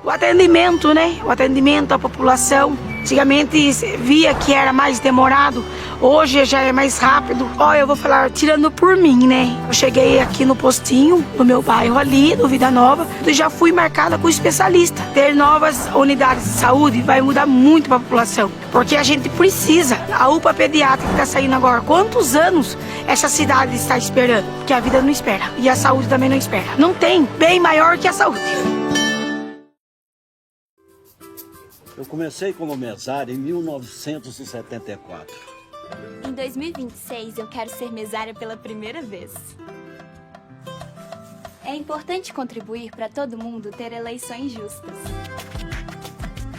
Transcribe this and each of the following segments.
O atendimento, né? O atendimento à população. Antigamente via que era mais demorado, hoje já é mais rápido. Eu vou falar, tirando por mim, né? Eu cheguei aqui no postinho, no meu bairro ali, do Vida Nova, e já fui marcada com especialista. Ter novas unidades de saúde vai mudar muito para a população, porque a gente precisa. A UPA pediátrica que está saindo agora, quantos anos essa cidade está esperando? Porque a vida não espera, e a saúde também não espera. Não tem bem maior que a saúde. Eu comecei como mesária em 1974. Em 2026, eu quero ser mesária pela primeira vez. É importante contribuir para todo mundo ter eleições justas.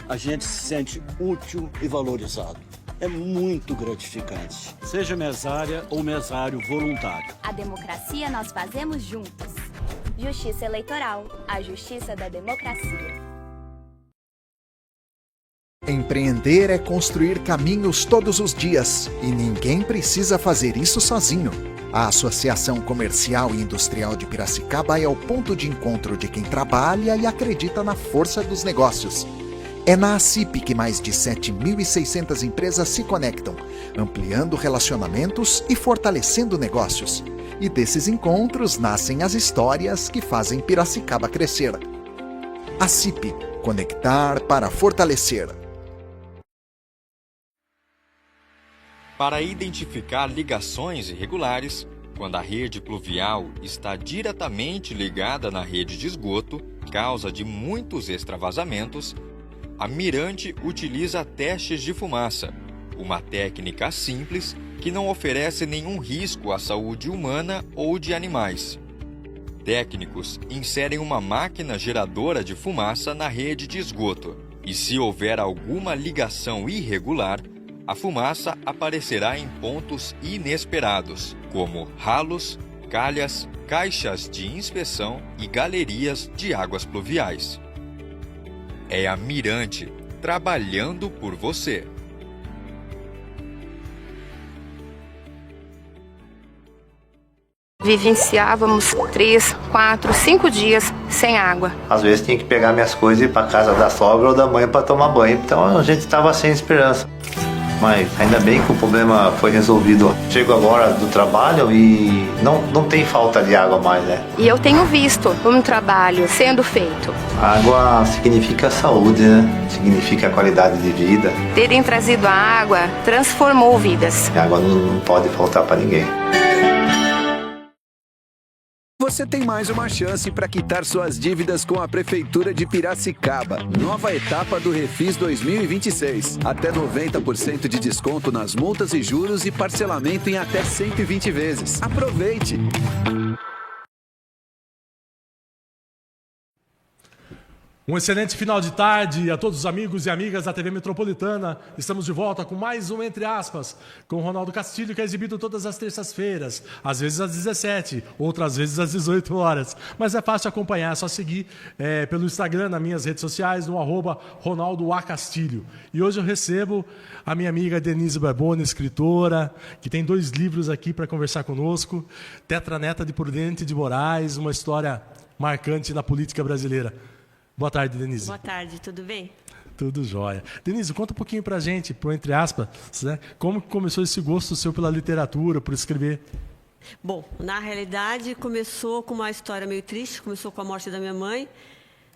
A gente se sente útil e valorizado. É muito gratificante. Seja mesária ou mesário voluntário. A democracia nós fazemos juntos. Justiça Eleitoral, a justiça da democracia. Empreender é construir caminhos todos os dias e ninguém precisa fazer isso sozinho. A Associação Comercial e Industrial de Piracicaba é o ponto de encontro de quem trabalha e acredita na força dos negócios. É na ACIP que mais de 7.600 empresas se conectam, ampliando relacionamentos e fortalecendo negócios. E desses encontros nascem as histórias que fazem Piracicaba crescer. ACIP, conectar para fortalecer. Para identificar ligações irregulares, quando a rede pluvial está diretamente ligada na rede de esgoto, causa de muitos extravasamentos, a Mirante utiliza testes de fumaça, uma técnica simples que não oferece nenhum risco à saúde humana ou de animais. Técnicos inserem uma máquina geradora de fumaça na rede de esgoto, e se houver alguma ligação irregular, a fumaça aparecerá em pontos inesperados, como ralos, calhas, caixas de inspeção e galerias de águas pluviais. É a Mirante, trabalhando por você. Vivenciávamos 3, 4, 5 dias sem água. Às vezes tinha que pegar minhas coisas e ir para casa da sogra ou da mãe para tomar banho. Então a gente estava sem esperança. Mas ainda bem que o problema foi resolvido. Chego agora do trabalho e não tem falta de água mais, né? E eu tenho visto um trabalho sendo feito. A água significa saúde, né? Significa qualidade de vida. Terem trazido a água transformou vidas. A água não pode faltar para ninguém. Você tem mais uma chance para quitar suas dívidas com a Prefeitura de Piracicaba. Nova etapa do Refis 2026. Até 90% de desconto nas multas e juros e parcelamento em até 120 vezes. Aproveite! Um excelente final de tarde a todos os amigos e amigas da TV Metropolitana. Estamos de volta com mais um Entre Aspas, com o Ronaldo Castilho, que é exibido todas as terças-feiras, às vezes às 17, outras vezes às 18 horas. Mas é fácil acompanhar, é só seguir pelo Instagram, nas minhas redes sociais, no @RonaldoACastilho. E hoje eu recebo a minha amiga Denise Barbone, escritora, que tem 2 livros aqui para conversar conosco. Tetraneta de Prudente de Moraes, uma história marcante na política brasileira. Boa tarde, Denise. Boa tarde, tudo bem? Tudo jóia. Denise, conta um pouquinho pra gente, por entre aspas, né, como começou esse gosto seu pela literatura, por escrever? Bom, na realidade começou com uma história meio triste, começou com a morte da minha mãe,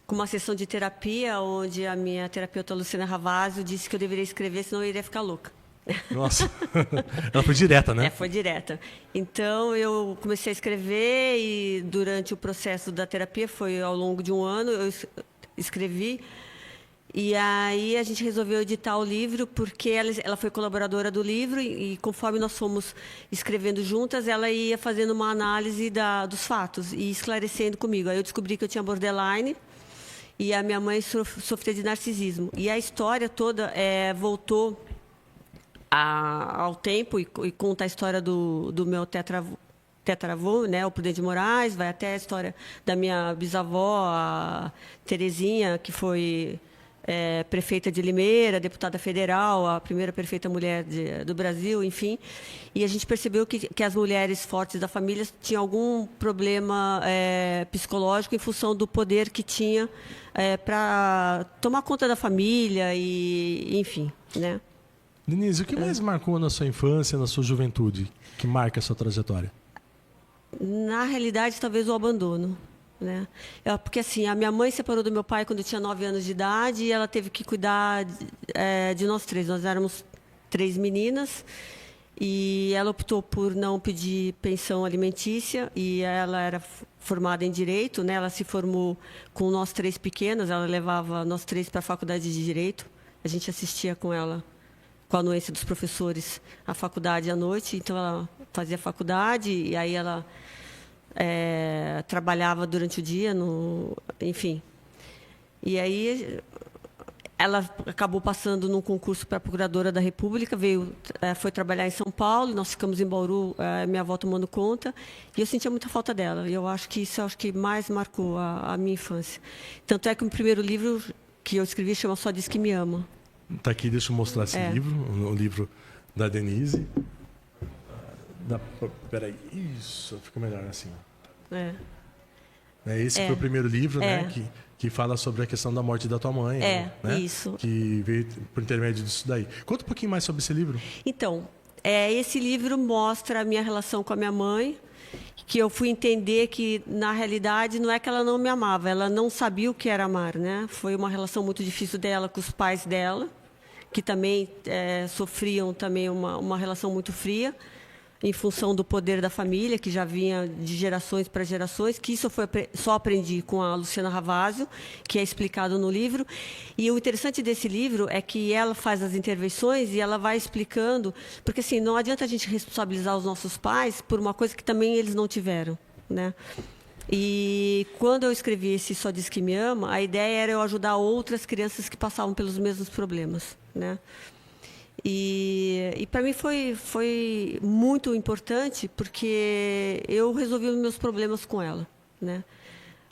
com uma sessão de terapia, onde a minha terapeuta Luciana Ravazzo disse que eu deveria escrever, senão eu iria ficar louca. Nossa, ela foi direta, né? Foi direta. Então, eu comecei a escrever e durante o processo da terapia, foi ao longo de um ano, eu escrevi. E aí a gente resolveu editar o livro, porque ela foi colaboradora do livro e conforme nós fomos escrevendo juntas, ela ia fazendo uma análise dos fatos e esclarecendo comigo. Aí eu descobri que eu tinha borderline e a minha mãe sofria de narcisismo. E a história toda voltou ao tempo e conta a história do meu tetravô, né, o Prudente de Moraes, vai até a história da minha bisavó, a Terezinha, que foi prefeita de Limeira, deputada federal, a primeira prefeita mulher do Brasil, enfim. E a gente percebeu que as mulheres fortes da família tinham algum problema psicológico em função do poder que tinha para tomar conta da família e, enfim, né? Denise, o que mais marcou na sua infância, na sua juventude, que marca a sua trajetória? Na realidade, talvez o abandono. Né? Porque assim, a minha mãe separou do meu pai quando eu tinha 9 anos de idade e ela teve que cuidar de nós 3. Nós éramos 3 meninas e ela optou por não pedir pensão alimentícia e ela era formada em Direito, né? Ela se formou com nós 3 pequenas, ela levava nós 3 para a faculdade de Direito. A gente assistia com ela, com a anuência dos professores, a faculdade à noite. Então ela fazia faculdade e aí ela trabalhava durante o dia, enfim. E aí ela acabou passando num concurso para Procuradora da República, foi trabalhar em São Paulo, nós ficamos em Bauru, minha avó tomando conta, e eu sentia muita falta dela. E eu acho que isso mais marcou a minha infância. Tanto é que o primeiro livro que eu escrevi chama Só Diz Que Me Ama. Tá aqui, deixa eu mostrar esse livro, o livro da Denise. Peraí, isso, fica melhor assim. Esse foi o primeiro livro, né, que fala sobre a questão da morte da tua mãe. Né? Isso. Que veio por intermédio disso daí. Conta um pouquinho mais sobre esse livro. Então, esse livro mostra a minha relação com a minha mãe, que eu fui entender que, na realidade, não é que ela não me amava, ela não sabia o que era amar, né? Foi uma relação muito difícil dela com os pais dela, que também sofriam também uma relação muito fria, em função do poder da família, que já vinha de gerações para gerações, que isso só aprendi com a Luciana Ravasio, que é explicado no livro. E o interessante desse livro é que ela faz as intervenções e ela vai explicando, porque assim, não adianta a gente responsabilizar os nossos pais por uma coisa que também eles não tiveram, né? E quando eu escrevi esse Só Diz Que Me Ama, a ideia era eu ajudar outras crianças que passavam pelos mesmos problemas, né? E para mim foi muito importante porque eu resolvi os meus problemas com ela, né?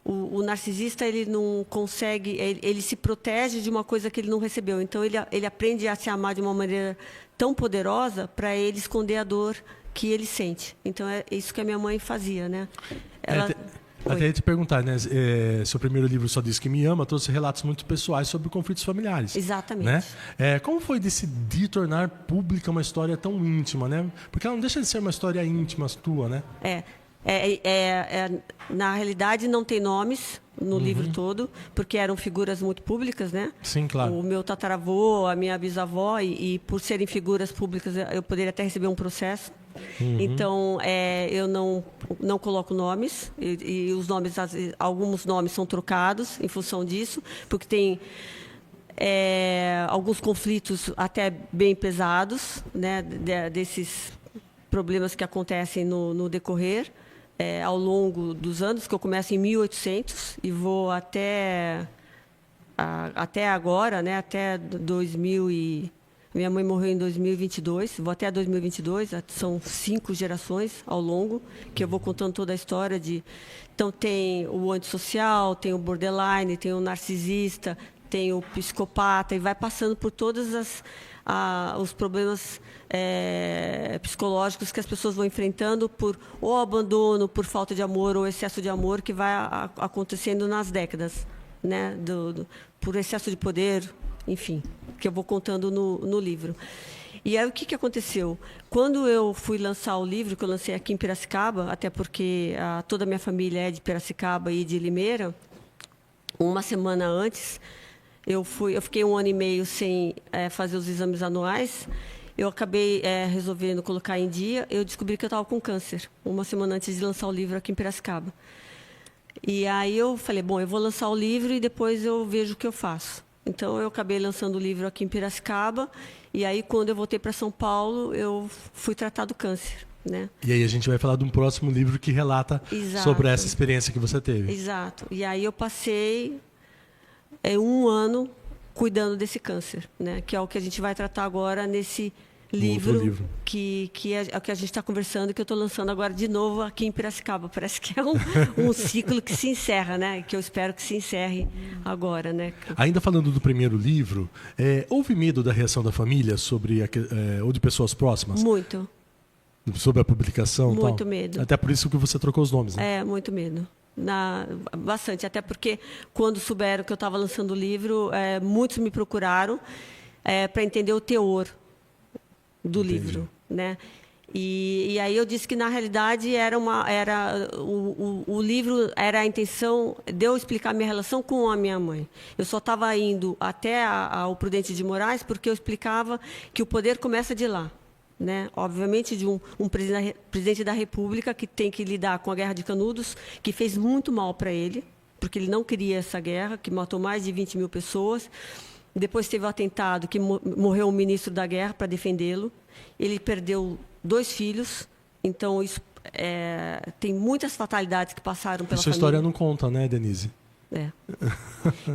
O narcisista, ele não consegue, ele se protege de uma coisa que ele não recebeu. Então ele aprende a se amar de uma maneira tão poderosa para ele esconder a dor que ele sente. Então é isso que a minha mãe fazia, né? Até ia te perguntar, né? Seu primeiro livro Só Diz Que Me Ama trouxe relatos muito pessoais sobre conflitos familiares. Exatamente. Né? Como foi decidir tornar pública uma história tão íntima, né? Porque ela não deixa de ser uma história íntima tua, né? Na realidade, não tem nomes no livro todo, porque eram figuras muito públicas, né? Sim, claro. O meu tataravô, a minha bisavó, e por serem figuras públicas, eu poderia até receber um processo. Então, eu não coloco nomes, e os nomes, alguns nomes são trocados em função disso, porque tem alguns conflitos até bem pesados, né, desses problemas que acontecem no decorrer, ao longo dos anos, que eu começo em 1800 e vou até agora, né, até 2000 Minha mãe morreu em 2022, vou até 2022, são 5 gerações ao longo, que eu vou contando toda a história de... Então tem o antissocial, tem o borderline, tem o narcisista, tem o psicopata, e vai passando por todos os problemas psicológicos que as pessoas vão enfrentando por ou abandono, por falta de amor, ou excesso de amor, que vai acontecendo nas décadas, né? Por excesso de poder, enfim, que eu vou contando no livro. E aí o que aconteceu? Quando eu fui lançar o livro, que eu lancei aqui em Piracicaba, até porque toda a minha família é de Piracicaba e de Limeira, uma semana antes, eu fiquei 1 ano e meio sem fazer os exames anuais, eu acabei resolvendo colocar em dia, eu descobri que eu estava com câncer, uma semana antes de lançar o livro aqui em Piracicaba. E aí eu falei, bom, eu vou lançar o livro e depois eu vejo o que eu faço. Então, eu acabei lançando o livro aqui em Piracicaba, e aí, quando eu voltei para São Paulo, eu fui tratar do câncer, né? E aí a gente vai falar de um próximo livro que relata sobre essa experiência que você teve. Exato. E aí eu passei 1 ano cuidando desse câncer, né? Que é o que a gente vai tratar agora nesse livro, outro livro. que é o que a gente está conversando, que eu estou lançando agora de novo aqui em Piracicaba. Parece que é um ciclo que se encerra, né? Que eu espero que se encerre agora, né? Ainda falando do primeiro livro, houve medo da reação da família ou de pessoas próximas? Muito. Sobre a publicação? Muito tal? medo. Até por isso que você trocou os nomes, né? Muito medo. Bastante. Até porque quando souberam que eu estava lançando o livro, muitos me procuraram para entender o teor do livro, né? E aí eu disse que na realidade o livro era a intenção de eu explicar minha relação com a minha mãe. Eu só estava indo até o Prudente de Moraes porque eu explicava que o poder começa de lá, né? Obviamente de um presidente da República que tem que lidar com a Guerra de Canudos, que fez muito mal para ele, porque ele não queria essa guerra, que matou mais de 20 mil pessoas. Depois teve o atentado, que morreu um ministro da guerra para defendê-lo. Ele perdeu 2 filhos. Então, isso, tem muitas fatalidades que passaram pela família. Sua história não conta, né, Denise?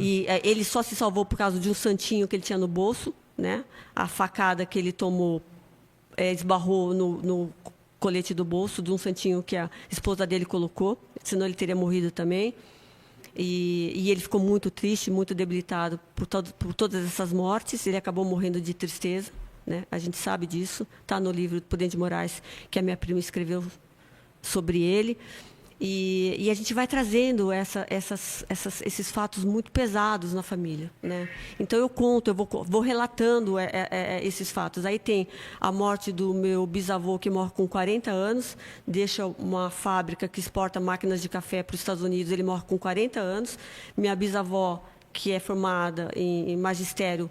E ele só se salvou por causa de um santinho que ele tinha no bolso, né? A facada que ele tomou esbarrou no colete do bolso de um santinho que a esposa dele colocou. Senão ele teria morrido também. E ele ficou muito triste, muito debilitado por todas essas mortes. Ele acabou morrendo de tristeza, né? A gente sabe disso. Está no livro do Prudente de Moraes, que a minha prima escreveu sobre ele. E a gente vai trazendo esses fatos muito pesados na família, né? Então eu vou relatando esses fatos. Aí tem a morte do meu bisavô, que morre com 40 anos, deixa uma fábrica que exporta máquinas de café para os Estados Unidos, ele morre com 40 anos. Minha bisavó, que é formada em magistério,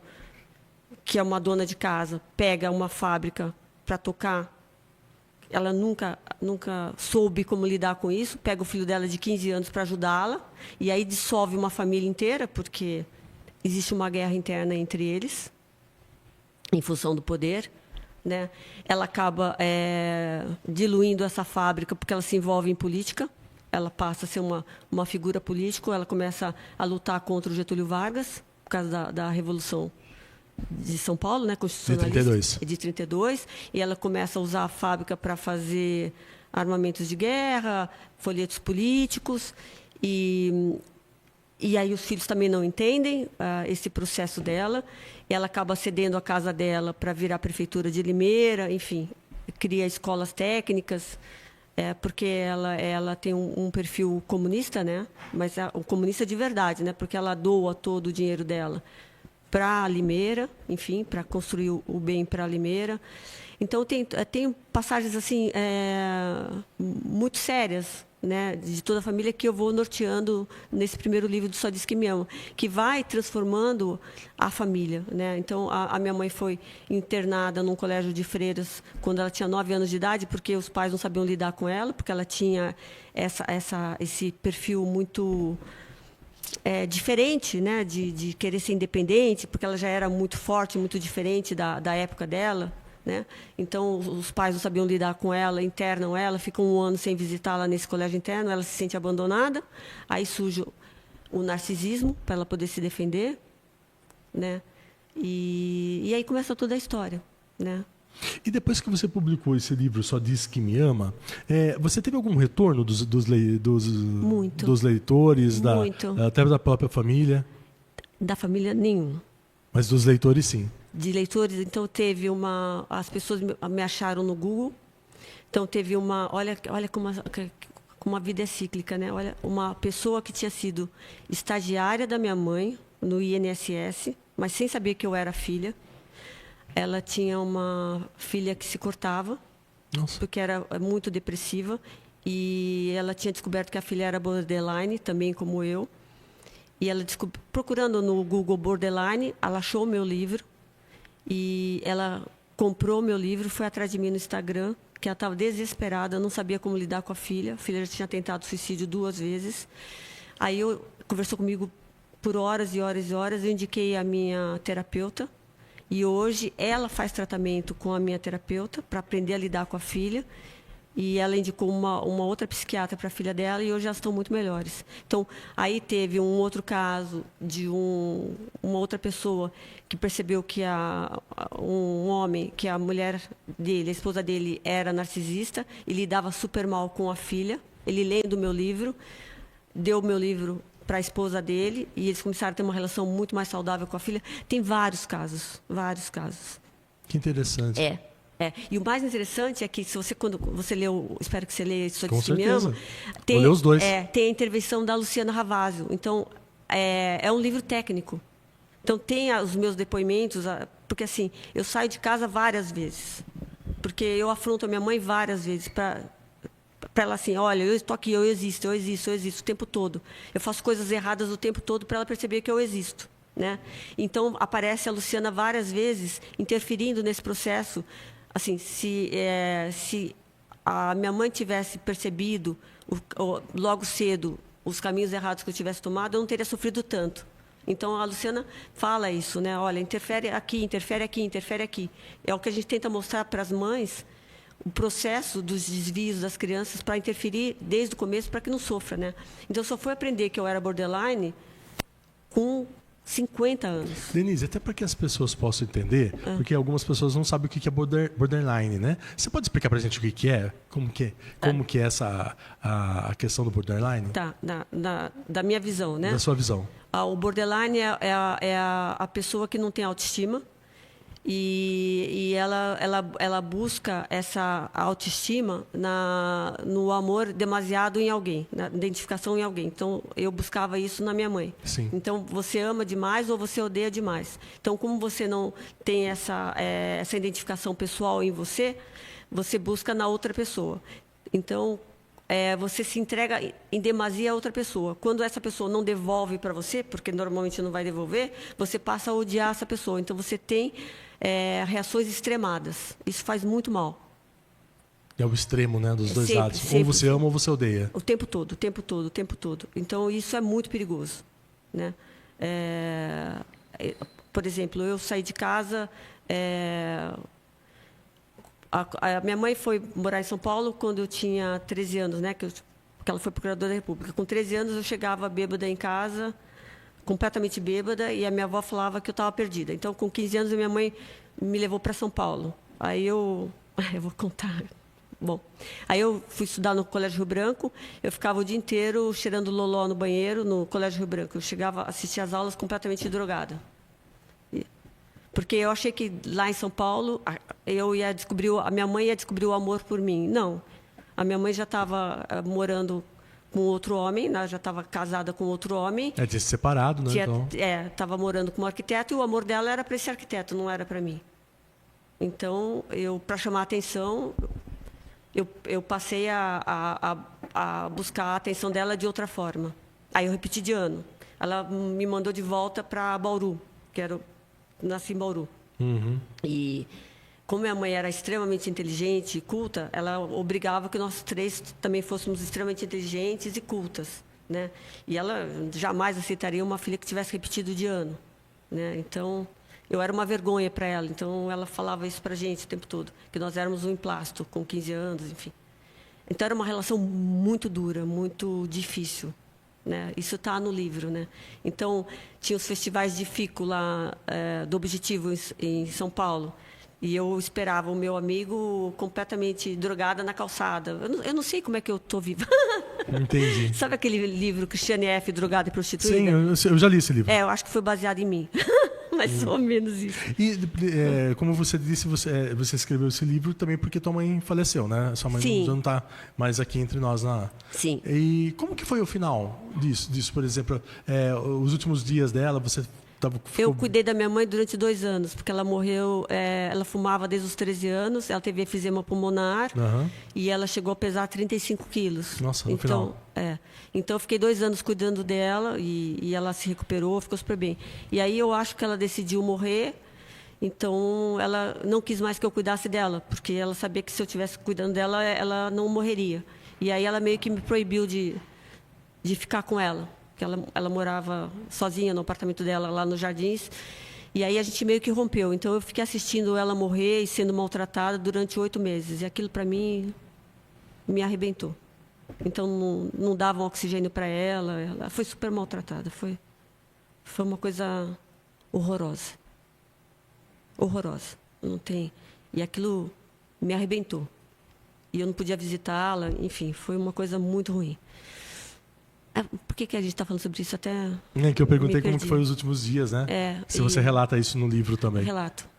que é uma dona de casa, pega uma fábrica para tocar. Ela nunca soube como lidar com isso, pega o filho dela de 15 anos para ajudá-la, e aí dissolve uma família inteira, porque existe uma guerra interna entre eles, em função do poder, né? Ela acaba diluindo essa fábrica, porque ela se envolve em política, ela passa a ser uma figura política, ela começa a lutar contra o Getúlio Vargas, por causa da Revolução de São Paulo, né, constitucionalista, de 32, e ela começa a usar a fábrica para fazer armamentos de guerra, folhetos políticos, e aí os filhos também não entendem esse processo dela, e ela acaba cedendo a casa dela para virar a prefeitura de Limeira, enfim, cria escolas técnicas, porque ela tem um perfil comunista, né, mas um comunista de verdade, né, porque ela doa todo o dinheiro dela para Limeira, enfim, para construir o bem para Limeira. Então, tem passagens assim muito sérias, né, de toda a família, que eu vou norteando nesse primeiro livro do Só Diz Que Me Ama, que vai transformando a família, né? Então, a minha mãe foi internada num colégio de freiras quando ela tinha 9 anos de idade, porque os pais não sabiam lidar com ela, porque ela tinha esse perfil muito diferente, né, de querer ser independente, porque ela já era muito forte, muito diferente da época dela, né? Então os pais não sabiam lidar com ela, internam ela, ficam 1 ano sem visitá-la nesse colégio interno, ela se sente abandonada, aí surge o narcisismo para ela poder se defender, né? E aí começa toda a história, né? E depois que você publicou esse livro, Só Diz Que Me Ama, você teve algum retorno dos leitores, até da própria família? Da família, nenhum. Mas dos leitores, sim. De leitores, então teve as pessoas me acharam no Google, então teve olha como a vida é cíclica, né? Olha, uma pessoa que tinha sido estagiária da minha mãe no INSS, mas sem saber que eu era filha. Ela tinha uma filha que se cortava, porque era muito depressiva, e ela tinha descoberto que a filha era borderline, também como eu. E ela procurando no Google borderline, ela achou o meu livro, e ela comprou o meu livro, foi atrás de mim no Instagram, que ela estava desesperada, não sabia como lidar com a filha já tinha tentado suicídio 2 vezes. Aí conversou comigo por horas e horas e horas, eu indiquei a minha terapeuta, e hoje ela faz tratamento com a minha terapeuta para aprender a lidar com a filha. e ela indicou uma outra psiquiatra para a filha dela e hoje elas estão muito melhores. Então, aí teve um outro caso de uma outra pessoa que percebeu que um homem, que a mulher dele, a esposa dele, era narcisista e lidava super mal com a filha. Ele lendo o meu livro, deu o meu livro para a esposa dele e eles começaram a ter uma relação muito mais saudável com a filha. Tem vários casos, vários casos. Que interessante. E o mais interessante é que se você, quando você leu, espero que você leia Isso Com de Si certeza. Mesmo, Vou ler os dois. tem a intervenção da Luciana Ravazio. Então, é um livro técnico. Então, tem os meus depoimentos, porque assim, eu saio de casa várias vezes. Porque eu afronto a minha mãe várias vezes para ela assim, olha, eu estou aqui, eu existo o tempo todo. Eu faço coisas erradas o tempo todo para ela perceber que eu existo. Né? Então, aparece a Luciana várias vezes interferindo nesse processo. Assim, se a minha mãe tivesse percebido logo cedo os caminhos errados que eu tivesse tomado, eu não teria sofrido tanto. Então, a Luciana fala isso, né? Olha, interfere aqui, interfere aqui, interfere aqui. É o que a gente tenta mostrar para as mães, o processo dos desvios das crianças para interferir desde o começo para que não sofra, né? Então, eu só fui aprender que eu era borderline com 50 anos. Denise, até para que as pessoas possam entender, porque algumas pessoas não sabem o que é borderline, né? Você pode explicar para a gente o que é? Como que é essa a questão do borderline? Tá, da minha visão, né? Da sua visão. O borderline é a pessoa que não tem autoestima e ela busca essa autoestima no amor demasiado em alguém, na identificação em alguém. Então, eu buscava isso na minha mãe. Sim. Então, você ama demais ou você odeia demais. Então, como você não tem essa identificação pessoal em você, você busca na outra pessoa. Então, você se entrega em demasia a outra pessoa. Quando essa pessoa não devolve para você, porque normalmente não vai devolver, você passa a odiar essa pessoa. Então, você tem reações extremadas. Isso faz muito mal. É o extremo, né, dos dois lados. Sempre. Ou você ama ou você odeia. O tempo todo, o tempo todo, o tempo todo. Então, isso é muito perigoso. Né? Por exemplo, eu saí de casa... A minha mãe foi morar em São Paulo quando eu tinha 13 anos, né? Que ela foi procuradora da República. Com 13 anos, eu chegava bêbada em casa, completamente bêbada, e a minha avó falava que eu estava perdida. Então, com 15 anos, a minha mãe me levou para São Paulo. Aí eu vou contar. Bom, aí eu fui estudar no Colégio Rio Branco, eu ficava o dia inteiro cheirando loló no banheiro, no Colégio Rio Branco. Eu chegava a assistir às aulas completamente drogada. Porque eu achei que lá em São Paulo a minha mãe ia descobrir o amor por mim. Não. A minha mãe já estava morando com outro homem, né? Já estava casada com outro homem. Tinha se separado, né? Estava morando com um arquiteto e o amor dela era para esse arquiteto, não era para mim. Então, para chamar a atenção, eu passei a buscar a atenção dela de outra forma. Aí eu repeti de ano. Ela me mandou de volta para Bauru, nasci em Bauru. Uhum. E como minha mãe era extremamente inteligente e culta, ela obrigava que nós três também fôssemos extremamente inteligentes e cultas, né? E ela jamais aceitaria uma filha que tivesse repetido de ano, né? Então, eu era uma vergonha para ela. Então, ela falava isso para a gente o tempo todo, que nós éramos um emplasto com 15 anos, enfim. Então, era uma relação muito dura, muito difícil. Né? Isso está no livro, né? Então, tinha os festivais de fico lá do Objetivo em São Paulo. E eu esperava o meu amigo completamente drogada na calçada. Eu não sei como é que eu estou viva. Entendi. Sabe aquele livro Cristiane F., Drogada e Prostituída? Sim, eu já li esse livro. Eu acho que foi baseado em mim. Mais ou menos isso. E, como você disse, você escreveu esse livro também porque tua mãe faleceu, né? Sua mãe já não está mais aqui entre nós. Sim. E como que foi o final disso? Por exemplo, os últimos dias dela, você... Eu cuidei da minha mãe durante 2 anos, porque ela morreu, ela fumava desde os 13 anos, ela teve efizema pulmonar e ela chegou a pesar 35 quilos. Nossa, no final. Então, eu fiquei 2 anos cuidando dela e ela se recuperou, ficou super bem. E aí eu acho que ela decidiu morrer, então ela não quis mais que eu cuidasse dela, porque ela sabia que se eu estivesse cuidando dela, ela não morreria. E aí ela meio que me proibiu de ficar com ela. Que ela morava sozinha no apartamento dela, lá nos Jardins. E aí a gente meio que rompeu. Então, eu fiquei assistindo ela morrer e sendo maltratada durante 8 meses. E aquilo, para mim, me arrebentou. Então, não davam oxigênio para ela. Ela foi super maltratada. Foi uma coisa horrorosa. Horrorosa. Não tem... E aquilo me arrebentou. E eu não podia visitá-la. Enfim, foi uma coisa muito ruim. Por que a gente está falando sobre isso até... É que eu perguntei como que foi os últimos dias, né? Se você relata isso no livro também. Relato.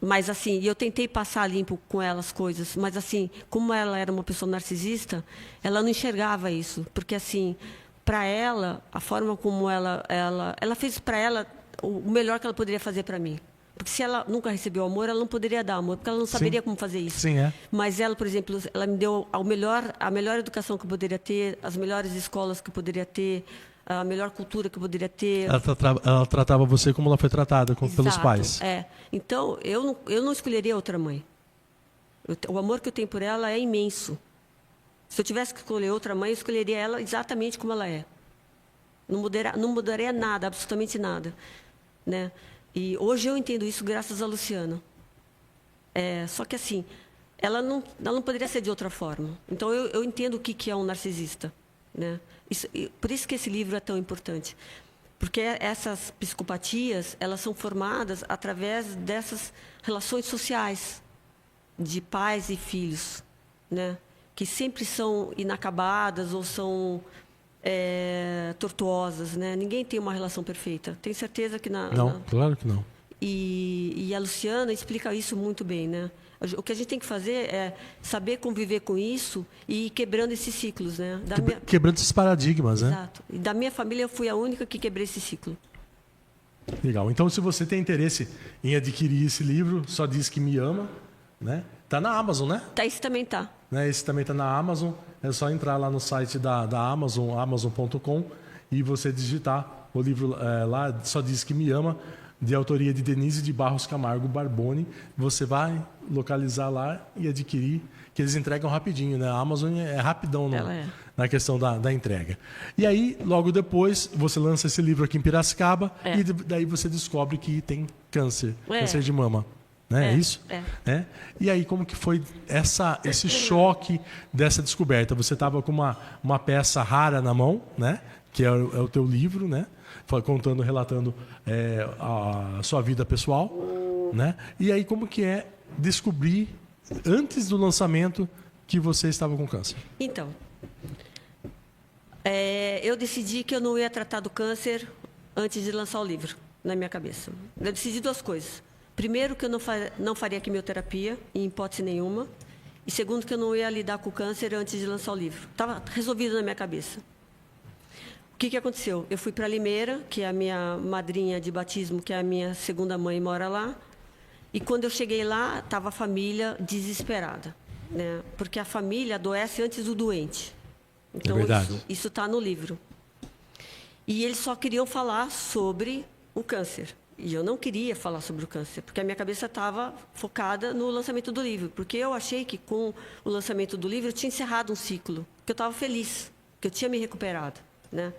Mas assim, eu tentei passar limpo com ela as coisas, mas assim, como ela era uma pessoa narcisista, ela não enxergava isso, porque assim, para ela, a forma como ela fez para ela o melhor que ela poderia fazer para mim. Porque se ela nunca recebeu amor, ela não poderia dar amor, porque ela não saberia como fazer isso. Sim, é. Mas ela, por exemplo, ela me deu a melhor educação que eu poderia ter, as melhores escolas que eu poderia ter, a melhor cultura que eu poderia ter. Ela tratava você como ela foi tratada pelos pais. Então, eu não escolheria outra mãe. O amor que eu tenho por ela é imenso. Se eu tivesse que escolher outra mãe, eu escolheria ela exatamente como ela é. Não mudaria nada, absolutamente nada, né? E hoje eu entendo isso graças a Luciana. Só que assim, ela não poderia ser de outra forma. Então eu entendo o que é um narcisista, né? Por isso que esse livro é tão importante, porque essas psicopatias, elas são formadas através dessas relações sociais de pais e filhos, né? Que sempre são inacabadas ou são tortuosas, né? Ninguém tem uma relação perfeita. Tenho certeza que claro que não. E a Luciana explica isso muito bem, né? O que a gente tem que fazer é saber conviver com isso e ir quebrando esses ciclos, né? Quebrando esses paradigmas, né? Exato. E da minha família eu fui a única que quebrei esse ciclo. Legal. Então, se você tem interesse em adquirir esse livro, Só Diz Que Me Ama, né? Tá na Amazon, né? Esse também tá. Esse também tá na Amazon. É só entrar lá no site da Amazon, amazon.com, e você digitar o livro lá, Só Diz Que Me Ama, de autoria de Denise de Barros Camargo Barboni. Você vai localizar lá e adquirir, que eles entregam rapidinho, né? A Amazon é rapidão na questão da entrega. E aí, logo depois, você lança esse livro aqui em Piracicaba e daí você descobre que tem câncer de mama. Né? É isso? E aí, como que foi esse choque dessa descoberta? Você estava com uma peça rara na mão, né? Que é o teu livro, né? Relatando a sua vida pessoal, né? E aí, como que é descobrir, antes do lançamento, que você estava com câncer? Então, eu decidi que eu não ia tratar do câncer antes de lançar o livro, na minha cabeça. Eu decidi duas coisas. Primeiro, que eu não faria quimioterapia, em hipótese nenhuma. E segundo, que eu não ia lidar com o câncer antes de lançar o livro. Estava resolvido na minha cabeça. O que aconteceu? Eu fui para Limeira, que é a minha madrinha de batismo, que é a minha segunda mãe, mora lá. E quando eu cheguei lá, estava a família desesperada, né? Porque a família adoece antes do doente. Então, isso está no livro. E eles só queriam falar sobre o câncer. E eu não queria falar sobre o câncer, porque a minha cabeça estava focada no lançamento do livro. Porque eu achei que com o lançamento do livro eu tinha encerrado um ciclo, que eu estava feliz, que eu tinha me recuperado, né?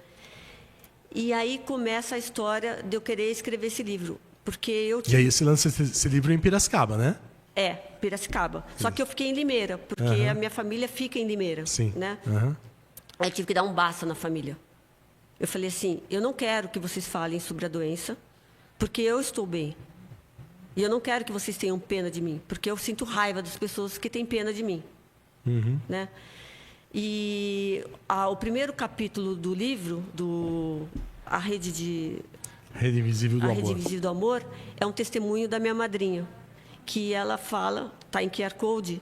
E aí começa a história de eu querer escrever esse livro. Porque E aí você lança esse livro em Piracicaba, né? Piracicaba. Só que eu fiquei em Limeira, porque a minha família fica em Limeira. Sim. Né? Aí eu tive que dar um basta na família. Eu falei assim, eu não quero que vocês falem sobre a doença, porque eu estou bem. E eu não quero que vocês tenham pena de mim, porque eu sinto raiva das pessoas que têm pena de mim. Né? E o primeiro capítulo do livro, A Rede Invisível do Amor, é um testemunho da minha madrinha, que ela fala, está em QR Code,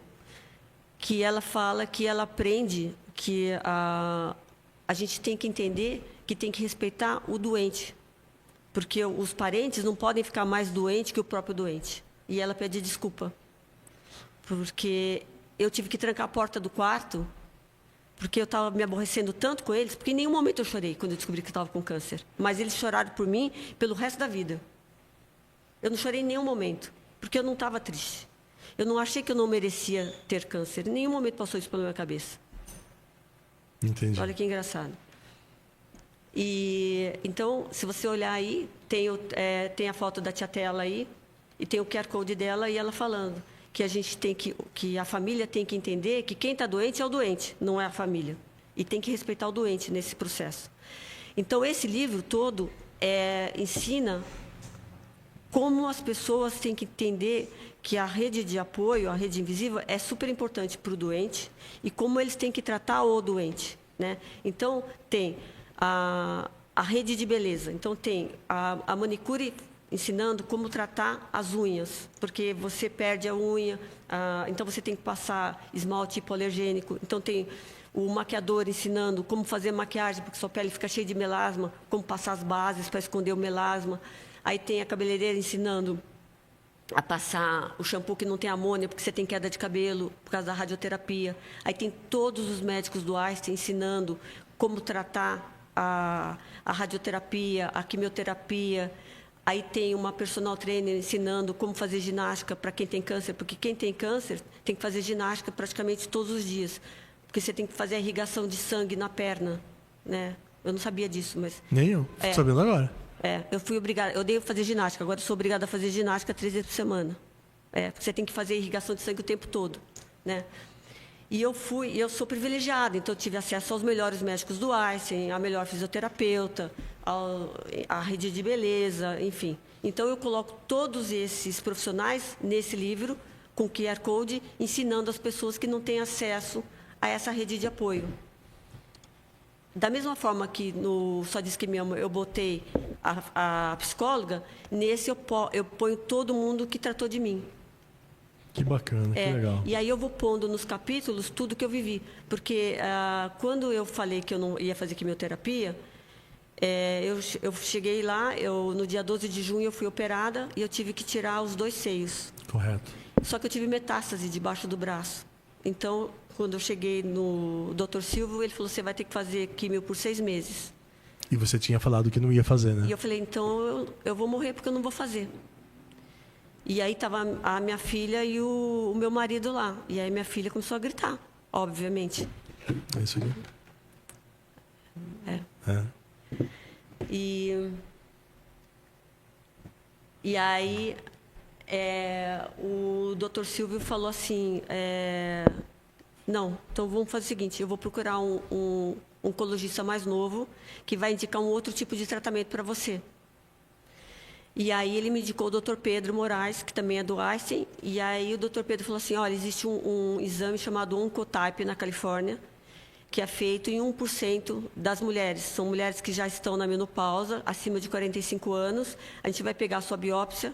que ela fala que ela aprende que a gente tem que entender que tem que respeitar o doente, porque os parentes não podem ficar mais doentes que o próprio doente. E ela pede desculpa, porque eu tive que trancar a porta do quarto, porque eu estava me aborrecendo tanto com eles, porque em nenhum momento eu chorei quando eu descobri que eu estava com câncer. Mas eles choraram por mim pelo resto da vida. Eu não chorei em nenhum momento, porque eu não estava triste. Eu não achei que eu não merecia ter câncer. Em nenhum momento passou isso pela minha cabeça. Entendi. Olha que engraçado. E então, se você olhar aí, tem a foto da tia Tela aí, e tem o QR Code dela e ela falando que a família tem que entender que quem está doente é o doente, não é a família. E tem que respeitar o doente nesse processo. Então, esse livro todo ensina como as pessoas têm que entender que a rede de apoio, a rede invisível, é super importante para o doente e como eles têm que tratar o doente, né? Então, tem a rede de beleza. Então, tem a manicure ensinando como tratar as unhas, porque você perde a unha, então você tem que passar esmalte hipoalergênico. Então, tem o maquiador ensinando como fazer maquiagem, porque sua pele fica cheia de melasma, como passar as bases para esconder o melasma. Aí tem a cabeleireira ensinando a passar o shampoo que não tem amônia, porque você tem queda de cabelo por causa da radioterapia. Aí tem todos os médicos do Einstein ensinando como tratar a radioterapia, a quimioterapia. Aí tem uma personal trainer ensinando como fazer ginástica para quem tem câncer, porque quem tem câncer tem que fazer ginástica praticamente todos os dias, porque você tem que fazer a irrigação de sangue na perna, né? Eu não sabia disso, mas... Nem eu, estou sabendo agora. Eu fui obrigada, eu odeio fazer ginástica, agora eu sou obrigada a fazer ginástica 3 vezes por semana. Porque você tem que fazer irrigação de sangue o tempo todo, né? E eu sou privilegiada, então eu tive acesso aos melhores médicos do Einstein, a melhor fisioterapeuta, a rede de beleza, enfim. Então eu coloco todos esses profissionais nesse livro, com QR Code, ensinando as pessoas que não têm acesso a essa rede de apoio. Da mesma forma que no Só Diz Que Me Ama eu botei a psicóloga, nesse eu ponho todo mundo que tratou de mim. Que bacana, que legal. E aí eu vou pondo nos capítulos tudo que eu vivi. Porque quando eu falei que eu não ia fazer quimioterapia, eu cheguei lá, no dia 12 de junho eu fui operada e eu tive que tirar os 2 seios. Correto. Só que eu tive metástase debaixo do braço. Então, quando eu cheguei no Dr. Silvio, ele falou, você vai ter que fazer químio por 6 meses. E você tinha falado que não ia fazer, né? E eu falei, então eu vou morrer porque eu não vou fazer. E aí estava a minha filha e o meu marido lá. E aí minha filha começou a gritar, obviamente. É isso aqui? E aí o Dr. Silvio falou assim, não, então vamos fazer o seguinte, eu vou procurar um oncologista mais novo que vai indicar um outro tipo de tratamento para você. E aí ele me indicou o Dr. Pedro Moraes, que também é do Einstein, e aí o Dr. Pedro falou assim, olha, existe um exame chamado Oncotype na Califórnia, que é feito em 1% das mulheres. São mulheres que já estão na menopausa, acima de 45 anos. A gente vai pegar a sua biópsia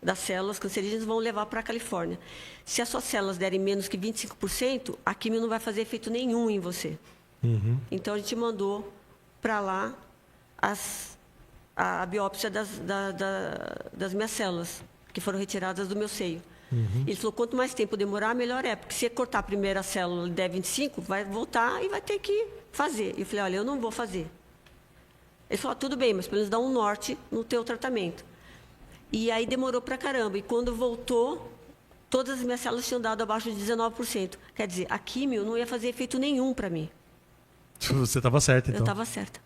das células cancerígenas e vão levar para a Califórnia. Se as suas células derem menos que 25%, a quimio não vai fazer efeito nenhum em você. Uhum. Então, a gente mandou para lá a biópsia das minhas células, que foram retiradas do meu seio. Uhum. Ele falou, quanto mais tempo demorar, melhor é. Porque se cortar a primeira célula e der 25, vai voltar e vai ter que fazer. E eu falei, olha, eu não vou fazer. Ele falou, tudo bem, mas pelo menos dá um norte no teu tratamento. E aí demorou pra caramba. E quando voltou, todas as minhas células tinham dado abaixo de 19%. Quer dizer, a químio não ia fazer efeito nenhum para mim. Você estava certa, então. Eu estava certa.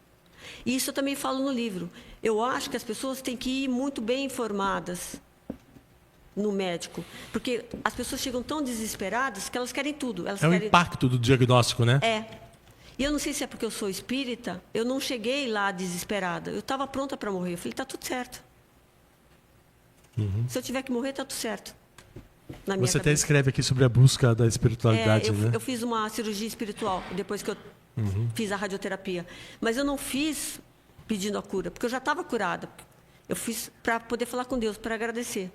E isso eu também falo no livro. Eu acho que as pessoas têm que ir muito bem informadas no médico. Porque as pessoas chegam tão desesperadas que elas querem tudo. Elas o querem... impacto do diagnóstico, né? E eu não sei se é porque eu sou espírita, eu não cheguei lá desesperada. Eu estava pronta para morrer. Eu falei, está tudo certo. Uhum. Se eu tiver que morrer, está tudo certo. Você até escreve aqui sobre a busca da espiritualidade, né? Eu fiz uma cirurgia espiritual depois que eu fiz a radioterapia. Mas eu não fiz pedindo a cura, porque eu já estava curada. Eu fiz para poder falar com Deus, para agradecer.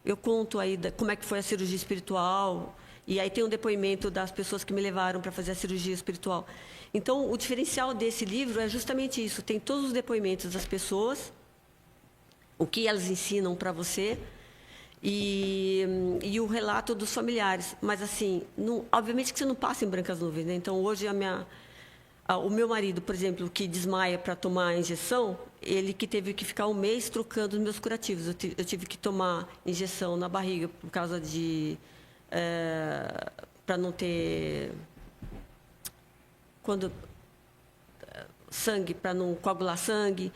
Eu conto aí como é que foi a cirurgia espiritual, e aí tem um depoimento das pessoas que me levaram para fazer a cirurgia espiritual. Então, o diferencial desse livro é justamente isso. Tem todos os depoimentos das pessoas, o que elas ensinam para você, e o relato dos familiares. Mas, assim, obviamente que você não passa em brancas nuvens, né? Então, hoje, o meu marido, por exemplo, que desmaia para tomar a injeção, ele que teve que ficar 1 mês trocando os meus curativos. Eu tive que tomar injeção na barriga por causa de... para não ter... sangue, para não coagular sangue...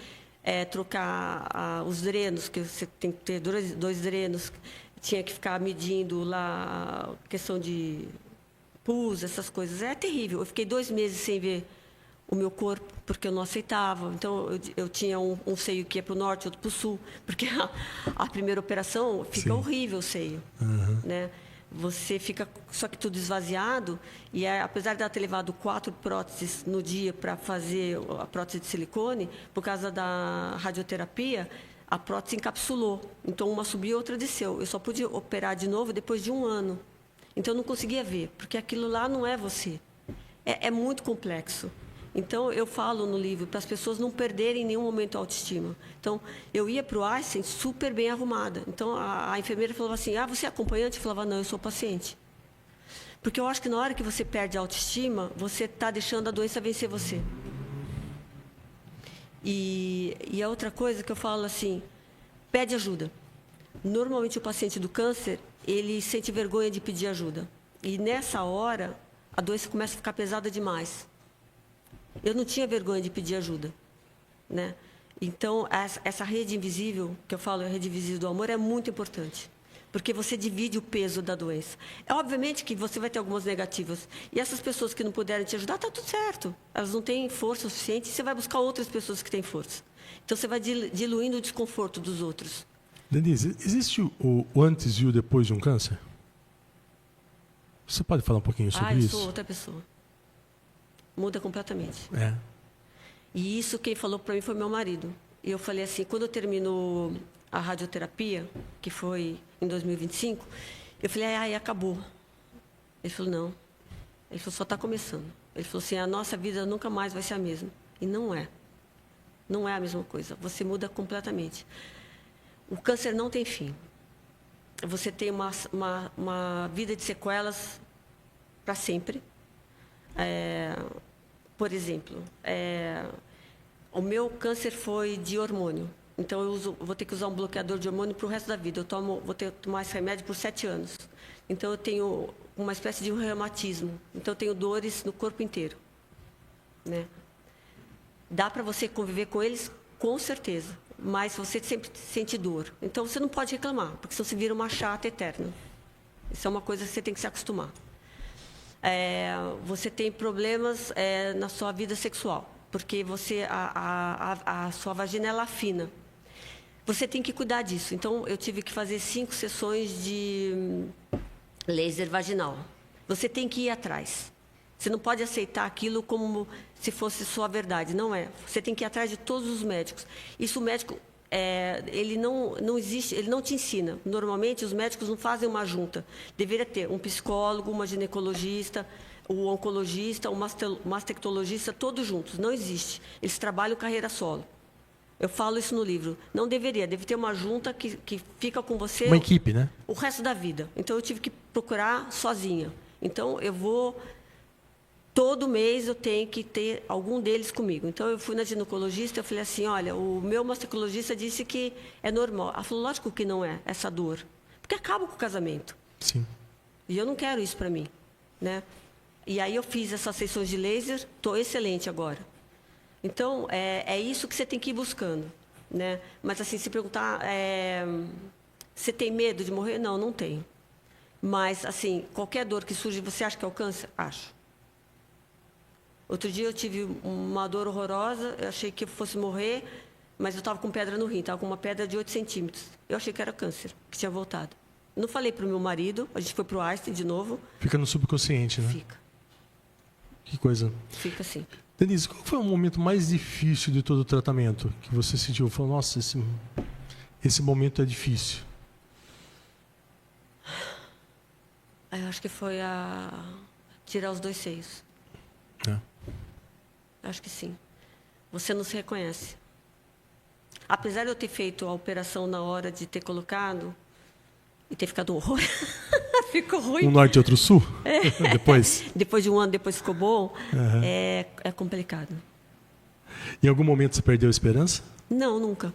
trocar os drenos, que você tem que ter 2 drenos, tinha que ficar medindo lá questão de pus, essas coisas. É terrível. Eu fiquei 2 meses sem ver o meu corpo, porque eu não aceitava. Então, eu tinha um seio que ia para o norte, outro para o sul, porque a primeira operação fica horrível o seio, né? Você fica, só que tudo esvaziado, e apesar de ela ter levado 4 próteses no dia para fazer a prótese de silicone, por causa da radioterapia, a prótese encapsulou. Então, uma subiu e outra desceu. Eu só pude operar de novo depois de 1 ano. Então, eu não conseguia ver, porque aquilo lá não é você. É muito complexo. Então, eu falo no livro para as pessoas não perderem em nenhum momento a autoestima. Então, eu ia para o Einstein super bem arrumada. Então, a enfermeira falava assim, você é acompanhante? Eu falava, não, eu sou paciente. Porque eu acho que na hora que você perde a autoestima, você está deixando a doença vencer você. E a outra coisa que eu falo assim, pede ajuda. Normalmente, o paciente do câncer, ele sente vergonha de pedir ajuda. E nessa hora, a doença começa a ficar pesada demais. Eu não tinha vergonha de pedir ajuda, né? Então, essa rede invisível, que eu falo, a rede invisível do amor, é muito importante. Porque você divide o peso da doença. É obviamente que você vai ter algumas negativas. E essas pessoas que não puderem te ajudar, está tudo certo. Elas não têm força suficiente, e você vai buscar outras pessoas que têm força. Então, você vai diluindo o desconforto dos outros. Denise, existe o antes e o depois de um câncer? Você pode falar um pouquinho sobre isso? Eu sou outra pessoa. Muda completamente. É. E isso quem falou para mim foi meu marido. E eu falei assim, quando eu termino a radioterapia, que foi em 2025, eu falei, acabou. Ele falou, não. Ele falou, só está começando. Ele falou assim, a nossa vida nunca mais vai ser a mesma. E não é. Não é a mesma coisa. Você muda completamente. O câncer não tem fim. Você tem uma vida de sequelas para sempre. Por exemplo, o meu câncer foi de hormônio. Então, eu vou ter que usar um bloqueador de hormônio para o resto da vida. Vou ter que tomar esse remédio por 7 anos. Então, eu tenho uma espécie de reumatismo. Então, eu tenho dores no corpo inteiro, né? Dá para você conviver com eles, com certeza. Mas você sempre sente dor. Então, você não pode reclamar, porque senão você vira uma chata eterna. Isso é uma coisa que você tem que se acostumar. Você tem problemas na sua vida sexual, porque a sua vagina ela afina. Você tem que cuidar disso. Então, eu tive que fazer 5 sessões de laser vaginal. Você tem que ir atrás. Você não pode aceitar aquilo como se fosse sua verdade. Não é. Você tem que ir atrás de todos os médicos. Isso o médico, ele não existe, ele não te ensina. Normalmente, os médicos não fazem uma junta. Deveria ter um psicólogo, uma ginecologista, um oncologista, um mastectologista, todos juntos. Não existe. Eles trabalham carreira solo. Eu falo isso no livro. Não deveria. Deve ter uma junta que fica com você... Uma equipe, né? O resto da vida. Então, eu tive que procurar sozinha. Então, eu vou... Todo mês eu tenho que ter algum deles comigo. Então, eu fui na ginecologista, eu falei assim, olha, o meu mastectologista disse que é normal. Ela falou, lógico que não é, essa dor. Porque acaba com o casamento. Sim. E eu não quero isso para mim, né? E aí eu fiz essas sessões de laser, estou excelente agora. Então, é isso que você tem que ir buscando, né? Mas, assim, se perguntar, você tem medo de morrer? Não, não tenho. Mas, assim, qualquer dor que surge, você acha que é o câncer? Acho. Outro dia eu tive uma dor horrorosa, eu achei que eu fosse morrer, mas eu estava com pedra no rim, estava com uma pedra de 8 centímetros. Eu achei que era câncer, que tinha voltado. Não falei para o meu marido, a gente foi para o Einstein de novo. Fica no subconsciente, né? Fica. Que coisa. Fica assim. Denise, qual foi o momento mais difícil de todo o tratamento que você sentiu? Falou, nossa, esse momento é difícil. Eu acho que foi tirar os 2 seios. Acho que sim. Você não se reconhece. Apesar de eu ter feito a operação na hora de ter colocado e ter ficado um horror, ficou ruim. Um norte e outro sul? Depois? Depois de 1 ano, depois ficou bom. Uhum. É complicado. Em algum momento você perdeu a esperança? Não, nunca.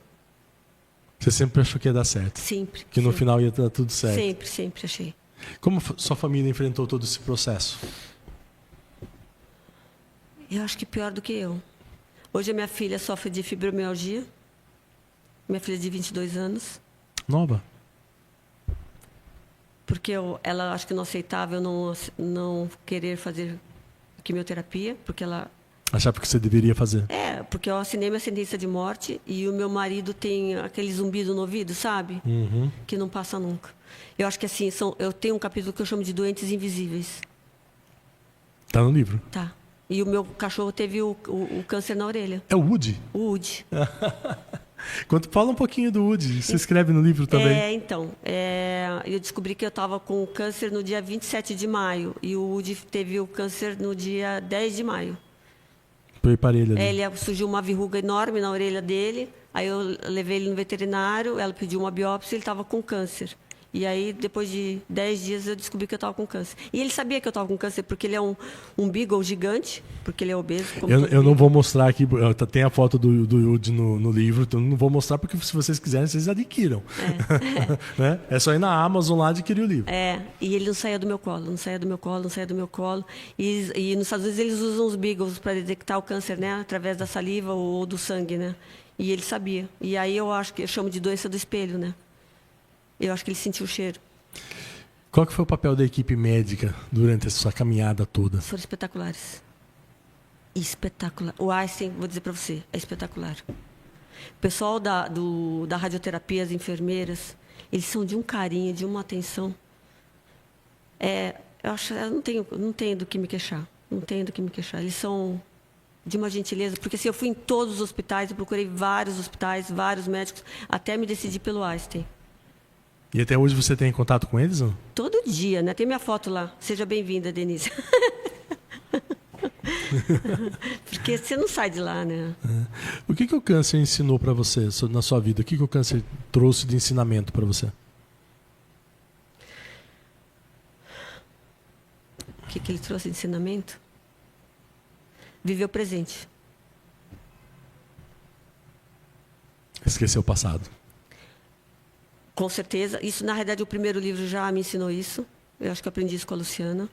Você sempre achou que ia dar certo? Sempre. Que no final ia dar tudo certo? Sempre, sempre achei. Como sua família enfrentou todo esse processo? Eu acho que pior do que eu. Hoje a minha filha sofre de fibromialgia. Minha filha de 22 anos. Nova? porque ela acho que não aceitava eu não querer fazer quimioterapia, porque ela... Achava que você deveria fazer. Porque eu assinei minha sentença de morte e o meu marido tem aquele zumbido no ouvido, sabe? Que não passa nunca. Eu acho que assim, eu tenho um capítulo que eu chamo de doentes invisíveis. Tá no livro. Tá. E o meu cachorro teve o câncer na orelha. É o Woody? O Woody. Fala um pouquinho do Woody. Você escreve no livro também. Então. Eu descobri que eu estava com câncer no dia 27 de maio. E o Woody teve o câncer no dia 10 de maio. Foi para ele ali. Surgiu uma verruga enorme na orelha dele. Aí eu levei ele no veterinário. Ela pediu uma biópsia e ele estava com câncer. E aí, depois de 10 dias, eu descobri que eu estava com câncer. E ele sabia que eu estava com câncer, porque ele é um beagle gigante, porque ele é obeso. Eu não vou mostrar aqui, tem a foto do Woody no livro, então eu não vou mostrar, porque se vocês quiserem, vocês adquiram. Né? É só ir na Amazon lá adquirir o livro. E ele não saía do meu colo, não saía do meu colo, não saía do meu colo. E nos Estados Unidos eles usam os beagles para detectar o câncer, né? Através da saliva ou do sangue, né? E ele sabia. E aí eu chamo de doença do espelho, né? Eu acho que ele sentiu o cheiro. Qual que foi o papel da equipe médica durante a sua caminhada toda? Foram espetaculares. Espetacular. O Einstein, vou dizer para você, é espetacular. O pessoal da radioterapia, as enfermeiras, eles são de um carinho, de uma atenção. Eu não tenho do que me queixar. Não tenho do que me queixar. Eles são de uma gentileza, porque assim, eu fui em todos os hospitais, eu procurei vários hospitais, vários médicos, até me decidir pelo Einstein. E até hoje você tem contato com eles, não? Todo dia, né? Tem minha foto lá. Seja bem-vinda, Denise. Porque você não sai de lá, né? O que o câncer ensinou para você na sua vida? O que o câncer trouxe de ensinamento para você? O que ele trouxe de ensinamento? Viver o presente. Esquecer o passado. Com certeza. Isso, na realidade, o primeiro livro já me ensinou isso. Eu acho que eu aprendi isso com a Luciana.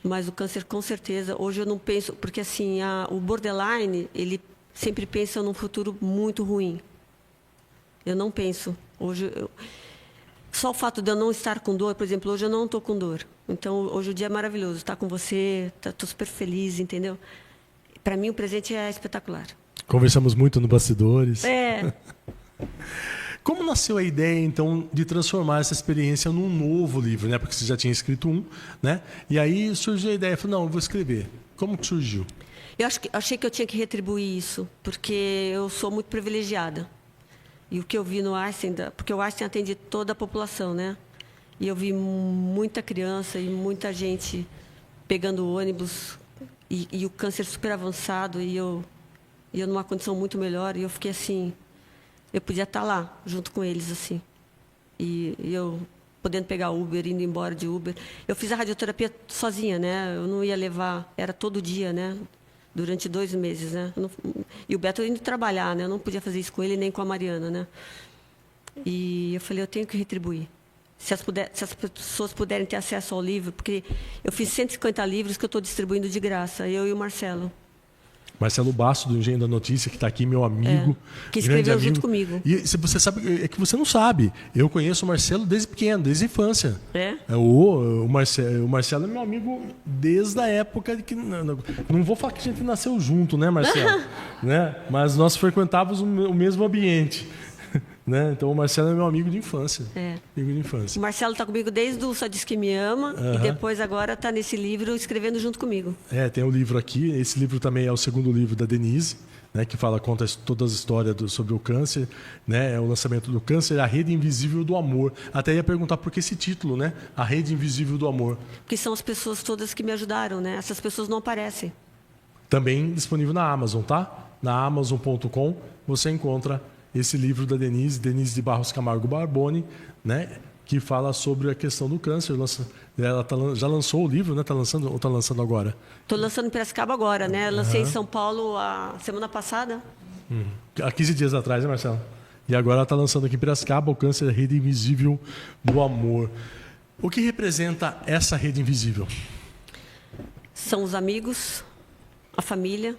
Mas o câncer, com certeza, hoje eu não penso... Porque, assim, o borderline, ele sempre pensa num futuro muito ruim. Eu não penso. Hoje, só o fato de eu não estar com dor, por exemplo, hoje eu não estou com dor. Então, hoje o dia é maravilhoso. Estar com você, estou super feliz, entendeu? Para mim, o presente é espetacular. Conversamos muito no bastidores. Como nasceu a ideia, então, de transformar essa experiência num novo livro, né? Porque você já tinha escrito um, né? E aí surgiu a ideia, falou, não, eu vou escrever. Como que surgiu? Eu achei que eu tinha que retribuir isso, porque eu sou muito privilegiada. E o que eu vi no Einstein, porque o Einstein atende toda a população, né? E eu vi muita criança e muita gente pegando ônibus e o câncer super avançado e eu numa condição muito melhor. E eu fiquei assim... Eu podia estar lá, junto com eles, assim. E eu podendo pegar Uber, indo embora de Uber. Eu fiz a radioterapia sozinha, né? Eu não ia levar... Era todo dia, né? Durante 2 meses, né? E o Beto indo trabalhar, né? Eu não podia fazer isso com ele, nem com a Mariana, né? E eu falei, eu tenho que retribuir. Se as pessoas puderem ter acesso ao livro, porque eu fiz 150 livros que eu estou distribuindo de graça, eu e o Marcelo. Marcelo Basso, do Engenho da Notícia, que está aqui, meu amigo. Que escreveu junto comigo. E você sabe, é que você não sabe. Eu conheço o Marcelo desde pequeno, desde a infância. O Marcelo é meu amigo desde a época de que... Não vou falar que a gente nasceu junto, né, Marcelo? Né? Mas nós frequentávamos o mesmo ambiente. Né? Então o Marcelo é meu amigo de infância. Amigo de infância. O Marcelo está comigo desde o Só Diz Que Me Ama e depois agora está nesse livro escrevendo junto comigo. Tem o livro aqui. Esse livro também é o segundo livro da Denise, né, que conta todas as histórias sobre o câncer, né? É o lançamento do Câncer, a Rede Invisível do Amor. Até ia perguntar por que esse título, né? A Rede Invisível do Amor. Porque são as pessoas todas que me ajudaram, né? Essas pessoas não aparecem. Também disponível na Amazon, tá? Na Amazon.com você encontra esse livro da Denise de Barros Camargo Barboni, né, que fala sobre a questão do câncer. Ela já lançou o livro, né? Está lançando ou está lançando agora? Estou lançando em Piracicaba agora, né? Lancei em São Paulo a semana passada. Há 15 dias atrás, né, Marcelo? E agora ela está lançando aqui em Piracicaba o Câncer, a Rede Invisível do Amor. O que representa essa rede invisível? São os amigos, a família,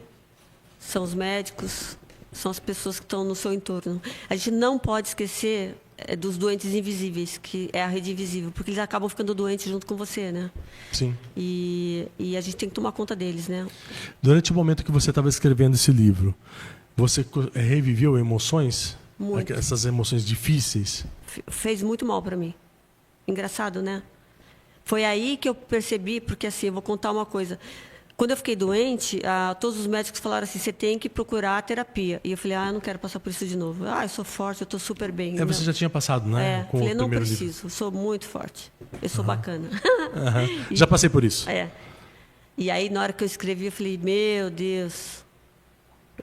são os médicos, são as pessoas que estão no seu entorno. A gente não pode esquecer dos doentes invisíveis, que é a rede invisível, porque eles acabam ficando doentes junto com você, né? Sim. E a gente tem que tomar conta deles, né? Durante o momento que você estava escrevendo esse livro, você reviveu emoções? Muito. Essas emoções difíceis? Fez muito mal para mim. Engraçado, né? Foi aí que eu percebi, porque assim, eu vou contar uma coisa. Quando eu fiquei doente, todos os médicos falaram assim, você tem que procurar terapia. E eu falei, eu não quero passar por isso de novo. Eu sou forte, eu estou super bem. Você já tinha passado, né? Com falei, não preciso, sou muito forte. Eu sou bacana. Já passei por isso. E aí, na hora que eu escrevi, eu falei, meu Deus,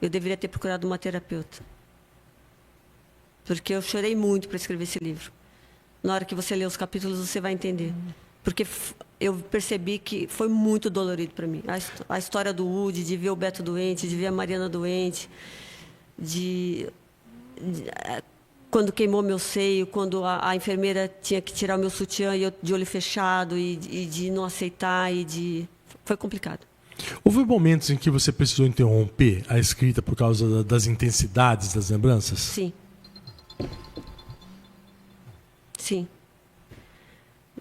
eu deveria ter procurado uma terapeuta. Porque eu chorei muito para escrever esse livro. Na hora que você lê os capítulos, você vai entender. Porque eu percebi que foi muito dolorido para mim. A história do Woody, de ver o Beto doente, de ver a Mariana doente, quando queimou meu seio, quando a enfermeira tinha que tirar o meu sutiã e eu de olho fechado, e de não aceitar, foi complicado. Houve momentos em que você precisou interromper a escrita por causa das intensidades das lembranças? Sim. Sim.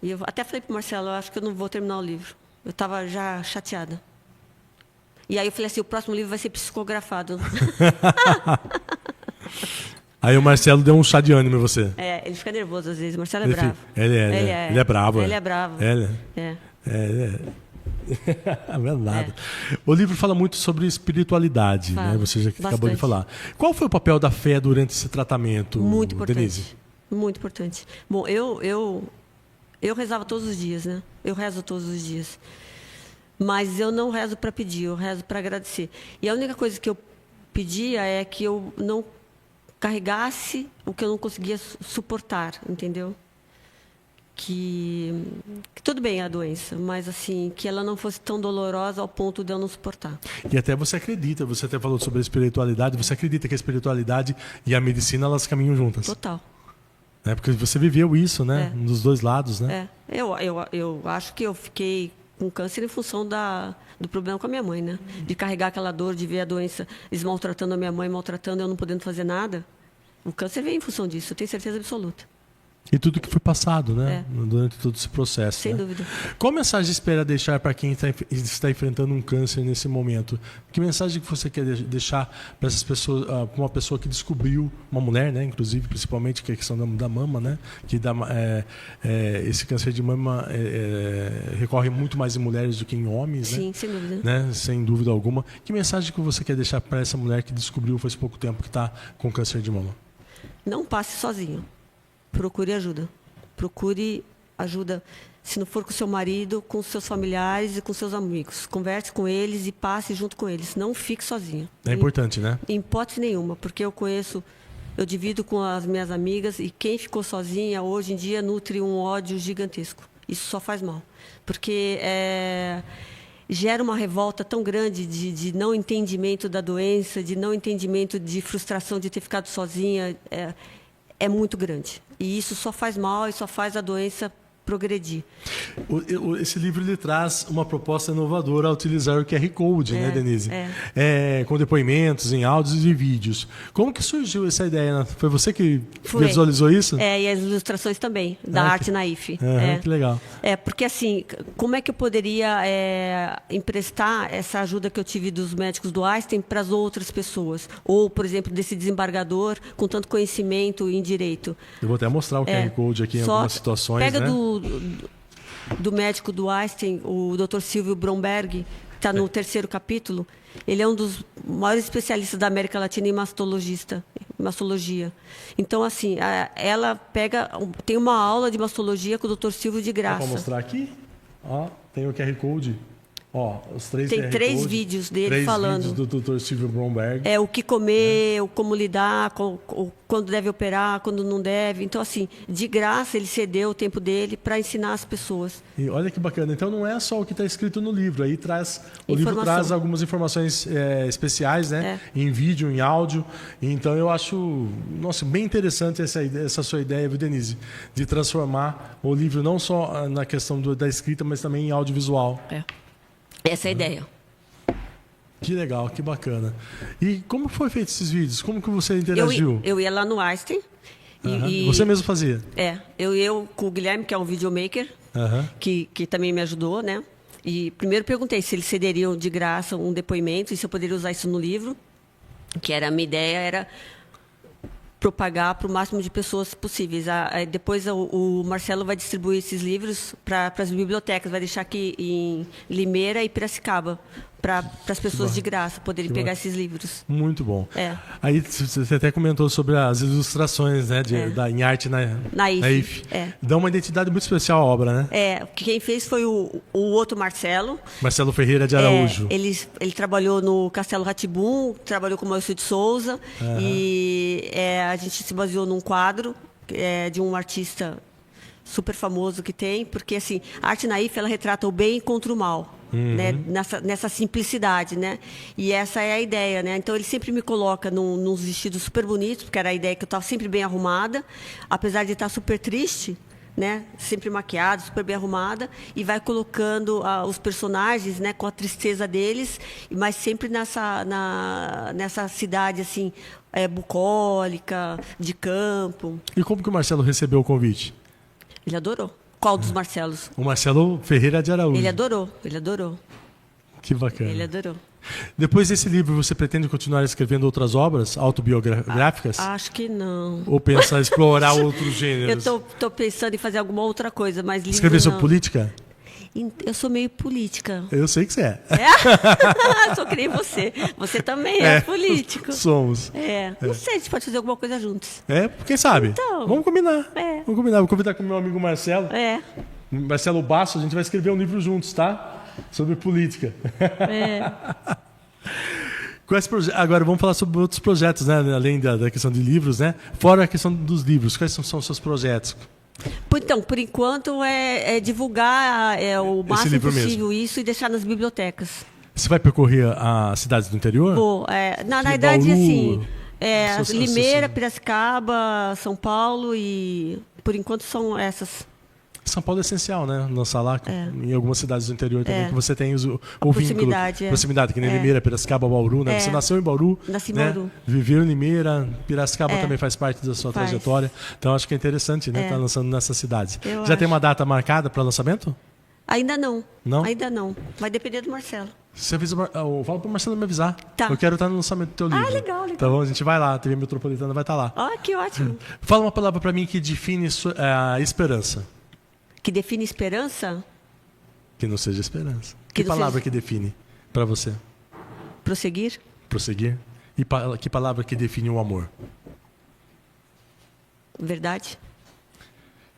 E eu até falei para o Marcelo, eu acho que eu não vou terminar o livro. Eu estava já chateada. E aí eu falei assim, o próximo livro vai ser psicografado. Aí o Marcelo deu um chá de ânimo em você. Ele fica nervoso às vezes. O Marcelo é bravo. Ele é bravo. Ele é bravo. Não é nada. O livro fala muito sobre espiritualidade, né? Você já acabou de falar. Qual foi o papel da fé durante esse tratamento, muito importante, Denise? Muito importante. Bom, eu rezava todos os dias, né? Eu rezo todos os dias. Mas eu não rezo para pedir, eu rezo para agradecer. E a única coisa que eu pedia é que eu não carregasse o que eu não conseguia suportar, entendeu? Que tudo bem a doença, mas assim, que ela não fosse tão dolorosa ao ponto de eu não suportar. E até você acredita, você até falou sobre a espiritualidade, você acredita que a espiritualidade e a medicina, elas caminham juntas? Total. Porque você viveu isso, né? Dos dois lados, né? Eu acho que eu fiquei com câncer em função do problema com a minha mãe, né? De carregar aquela dor, de ver a doença, eles maltratando a minha mãe, maltratando, eu não podendo fazer nada. O câncer veio em função disso, eu tenho certeza absoluta. E tudo que foi passado, né? Durante todo esse processo. Sem dúvida. Qual mensagem espera deixar para quem está enfrentando um câncer nesse momento? Que mensagem que você quer deixar para essas pessoas, para uma pessoa que descobriu, uma mulher, né? Inclusive, principalmente, que é a questão da mama, né? Que esse câncer de mama recorre muito mais em mulheres do que em homens, Sim, né? sem dúvida. Né? Sem dúvida alguma. Que mensagem que você quer deixar para essa mulher que descobriu faz pouco tempo que está com câncer de mama? Não passe sozinho. Procure ajuda. Procure ajuda, se não for com seu marido, com seus familiares e com seus amigos. Converse com eles e passe junto com eles. Não fique sozinho. É importante, né? Em hipótese nenhuma, porque eu divido com as minhas amigas e quem ficou sozinha hoje em dia nutre um ódio gigantesco. Isso só faz mal. Porque gera uma revolta tão grande de não entendimento da doença, de não entendimento de frustração de ter ficado sozinha. É muito grande. E isso só faz mal e só faz a doença progredir. Esse livro ele traz uma proposta inovadora ao utilizar o QR Code, né, Denise? Com depoimentos em áudios e vídeos. Como que surgiu essa ideia? Foi você que visualizou isso? E as ilustrações também, da Arte Naif. Que legal. Porque assim, como é que eu poderia emprestar essa ajuda que eu tive dos médicos do Einstein para as outras pessoas? Ou, por exemplo, desse desembargador com tanto conhecimento em direito. Eu vou até mostrar o QR Code aqui em algumas situações. Pega né? do médico do Einstein, o Dr. Silvio Bromberg, que está no 3º capítulo. Ele é um dos maiores especialistas da América Latina em mastologia. Então, assim, ela tem uma aula de mastologia com o Dr. Silvio de graça. Vou mostrar aqui. Tem o QR Code. Os tem 3 vídeos dele falando. 3 vídeos do Dr. Silvio Bromberg. O que comer, como lidar, quando deve operar, quando não deve. Então, assim, de graça ele cedeu o tempo dele para ensinar as pessoas. E olha que bacana. Então não é só o que está escrito no livro. Aí o livro traz algumas informações especiais, né? Em vídeo, em áudio. Então eu acho, bem interessante essa sua ideia, viu, Denise? De transformar o livro não só na questão da escrita, mas também em audiovisual. Essa é a ideia. Que legal, que bacana. E como foi feito esses vídeos? Como que você interagiu? Eu ia lá no Einstein Você mesmo fazia? Eu com o Guilherme, que é um videomaker, que também me ajudou, né? E primeiro perguntei se eles cederiam de graça um depoimento e se eu poderia usar isso no livro, que era a minha ideia, era propagar para o máximo de pessoas possíveis. Depois o Marcelo vai distribuir esses livros para as bibliotecas, vai deixar aqui em Limeira e Piracicaba, para as pessoas de graça poderem pegar esses livros. Muito bom. Aí você até comentou sobre as ilustrações, né, em arte na IF. Dá uma identidade muito especial à obra, né? Quem fez foi o outro Marcelo. Marcelo Ferreira de Araújo. Ele trabalhou no Castelo Rá-Tim-Bum, trabalhou com o Maurício de Souza, e a gente se baseou num quadro de um artista super famoso que tem, porque assim, a arte naif, ela retrata o bem contra o mal. Né, nessa simplicidade, né? E essa é a ideia, né? Então ele sempre me coloca nos vestidos super bonitos, porque era a ideia que eu estava sempre bem arrumada, apesar de estar super triste, né? Sempre maquiada, super bem arrumada, e vai colocando os personagens, né? Com a tristeza deles, mas sempre nessa cidade assim, bucólica, de campo. E como que o Marcelo recebeu o convite? Ele adorou. Qual dos Marcelos? O Marcelo Ferreira de Araújo. Ele adorou. Que bacana. Ele adorou. Depois desse livro, você pretende continuar escrevendo outras obras autobiográficas? Acho que não. Ou pensa em explorar outros gêneros? Eu tô pensando em fazer alguma outra coisa, mas livro escrever sobre política? Eu sou meio política. Eu sei que você é. Só creio em você. Você também é político. Somos. Não sei, a gente pode fazer alguma coisa juntos. Quem sabe? Então, vamos combinar. Vamos combinar. Vou convidar com o meu amigo Marcelo. Marcelo Basso, a gente vai escrever um livro juntos, tá? Sobre política. Agora vamos falar sobre outros projetos, né? Além da questão de livros, né? Fora a questão dos livros, quais são os seus projetos? Então, por enquanto é divulgar o máximo possível mesmo. Isso e deixar nas bibliotecas. Você vai percorrer as cidades do interior? Vou. Na verdade, Bauru, assim, Limeira, Piracicaba, São Paulo e por enquanto são essas. São Paulo é essencial, né? Lançar lá em algumas cidades do interior também, que você tem o proximidade, vínculo. Proximidade, que nem Limeira, Piracicaba, Bauru, né? Você nasceu em Bauru, Nasci em Bauru. Viveu em Limeira, Piracicaba também faz parte da sua trajetória. Então acho que é interessante, né? Estar lançando nessas cidades. Tem uma data marcada para lançamento? Ainda não. Não? Ainda não. Vai depender do Marcelo. Você avisa, eu falo para o Marcelo me avisar. Tá. Eu quero estar no lançamento do teu livro. Legal. Então a gente vai lá, a TV Metropolitana vai estar lá. Que ótimo. Fala uma palavra para mim que define a esperança. Que define esperança? Que não seja esperança. Que palavra que define para você? Prosseguir. Prosseguir. E que palavra que define o amor? Verdade.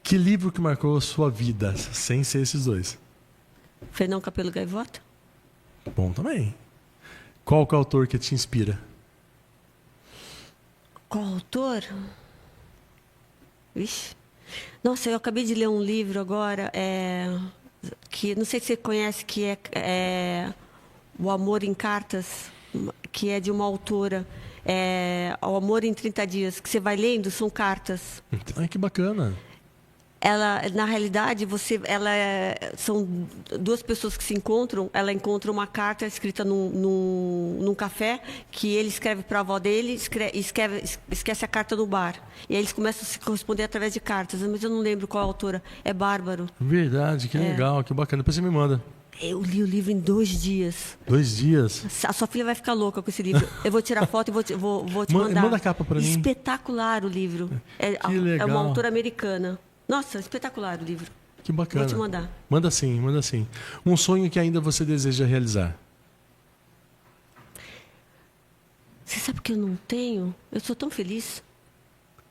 Que livro que marcou a sua vida, sem ser esses dois? Fernão Capelo Gaivota. Bom também. Qual que é o autor que te inspira? Qual autor? Vixe. Nossa, eu acabei de ler um livro agora, que não sei se você conhece, que é O Amor em Cartas, que é de uma autora, O Amor em 30 Dias, que você vai lendo, são cartas. Ai, que bacana. Ela, na realidade, são duas pessoas que se encontram. Ela encontra uma carta escrita num café que ele escreve para a avó dele, esquece a carta no bar. E aí eles começam a se corresponder através de cartas. Mas eu não lembro qual a autora. É bárbaro. Verdade, que legal, que bacana. Depois você me manda. Eu li o livro em 2 dias. 2 dias? A sua filha vai ficar louca com esse livro. Eu vou tirar foto e vou te mandar. Manda a capa para mim. Espetacular o livro. Que legal. É uma autora americana. Nossa, espetacular o livro. Que bacana. Vou te mandar. Manda sim. Um sonho que ainda você deseja realizar? Você sabe que eu não tenho? Eu sou tão feliz.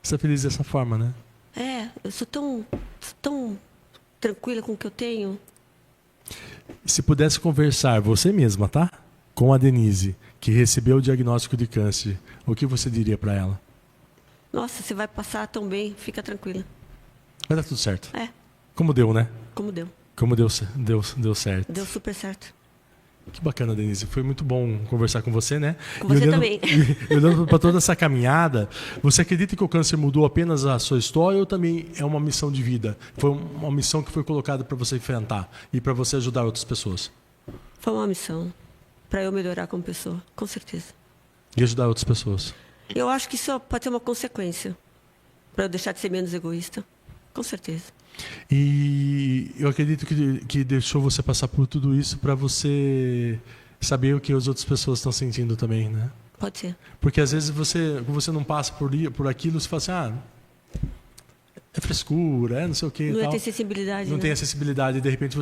Você é feliz dessa forma, né? Eu sou tão tranquila com o que eu tenho. Se pudesse conversar, você mesma, tá? Com a Denise, que recebeu o diagnóstico de câncer, o que você diria para ela? Nossa, você vai passar tão bem, fica tranquila. Vai dar tudo certo. Como deu, né? Como deu. Como deu certo. Deu super certo. Que bacana, Denise. Foi muito bom conversar com você, né? Com você também. Olhando para toda essa caminhada, você acredita que o câncer mudou apenas a sua história ou também é uma missão de vida? Foi uma missão que foi colocada para você enfrentar e para você ajudar outras pessoas? Foi uma missão para eu melhorar como pessoa, com certeza. E ajudar outras pessoas? Eu acho que isso pode ser uma consequência. para eu deixar de ser menos egoísta. Com certeza. E eu acredito que deixou você passar por tudo isso para você saber o que as outras pessoas estão sentindo também, né? Pode ser. Porque às vezes você não passa por aquilo, você fala assim, é frescura, não sei o que. Não tem sensibilidade. Não tem acessibilidade. E de repente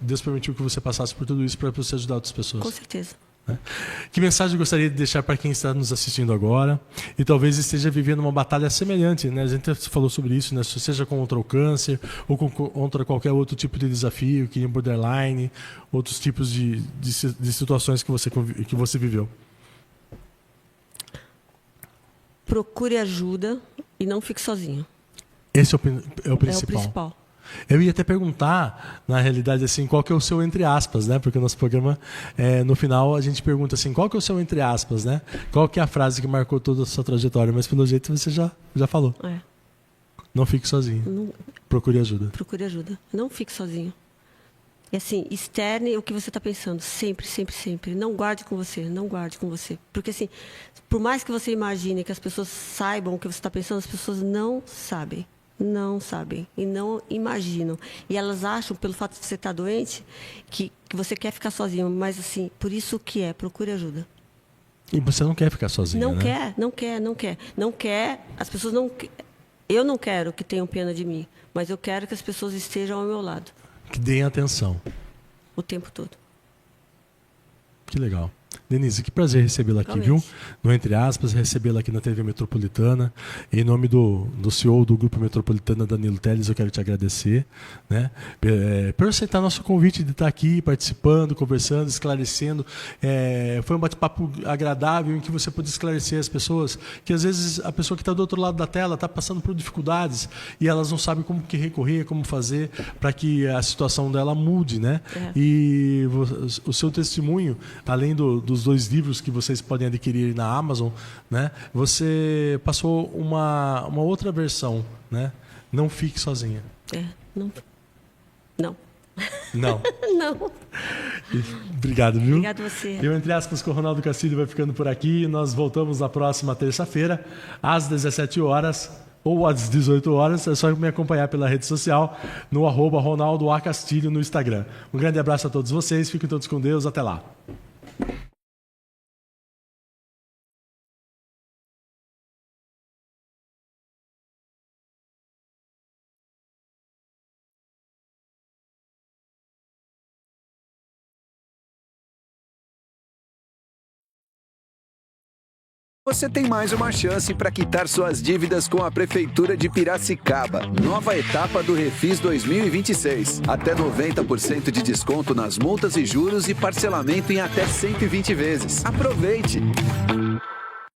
Deus permitiu que você passasse por tudo isso para você ajudar outras pessoas. Com certeza. Que mensagem eu gostaria de deixar para quem está nos assistindo agora e talvez esteja vivendo uma batalha semelhante, né? A gente falou sobre isso, né? Seja contra o câncer ou contra qualquer outro tipo de desafio, que é borderline, outros tipos de situações que você viveu. Procure ajuda e não fique sozinho. Esse é o principal. É o principal. Eu ia até perguntar, na realidade, assim, qual que é o seu entre aspas, né? Porque o nosso programa, no final, a gente pergunta assim, qual que é o seu entre aspas, né? Qual que é a frase que marcou toda a sua trajetória? Mas, pelo jeito, você já falou. Não fique sozinho. Não... Procure ajuda. Procure ajuda. Não fique sozinho. E assim, externe o que você está pensando. Sempre, sempre, sempre. Não guarde com você. Não guarde com você. Porque assim, por mais que você imagine que as pessoas saibam o que você está pensando, as pessoas não sabem. Não sabem e não imaginam. E elas acham, pelo fato de você estar doente, que você quer ficar sozinho. Mas, assim, por isso que procure ajuda. E você não quer ficar sozinho, não né? Não quer. As pessoas não... Eu não quero que tenham pena de mim, mas eu quero que as pessoas estejam ao meu lado. Que deem atenção. O tempo todo. Que legal. Denise, que prazer recebê-la aqui, viu? No Entre Aspas, recebê-la aqui na TV Metropolitana. Em nome do CEO do Grupo Metropolitana, Danilo Teles, eu quero te agradecer, né? Por aceitar nosso convite de estar aqui, participando, conversando, esclarecendo. Foi um bate-papo agradável em que você pôde esclarecer as pessoas, que às vezes a pessoa que está do outro lado da tela está passando por dificuldades e elas não sabem como que recorrer, como fazer para que a situação dela mude, né? E o seu testemunho, além dos 2 livros que vocês podem adquirir na Amazon, né? Você passou uma outra versão, né? Não fique sozinha. Não. Não. Não. Obrigado, viu? Obrigado a você. Eu, Entre Aspas, com o Ronaldo Castilho vai ficando por aqui. Nós voltamos na próxima terça-feira, às 17 horas ou às 18 horas. É só me acompanhar pela rede social no @RonaldoACastilho no Instagram. Um grande abraço a todos vocês. Fiquem todos com Deus. Até lá. Você tem mais uma chance para quitar suas dívidas com a Prefeitura de Piracicaba. Nova etapa do Refis 2026. Até 90% de desconto nas multas e juros e parcelamento em até 120 vezes. Aproveite!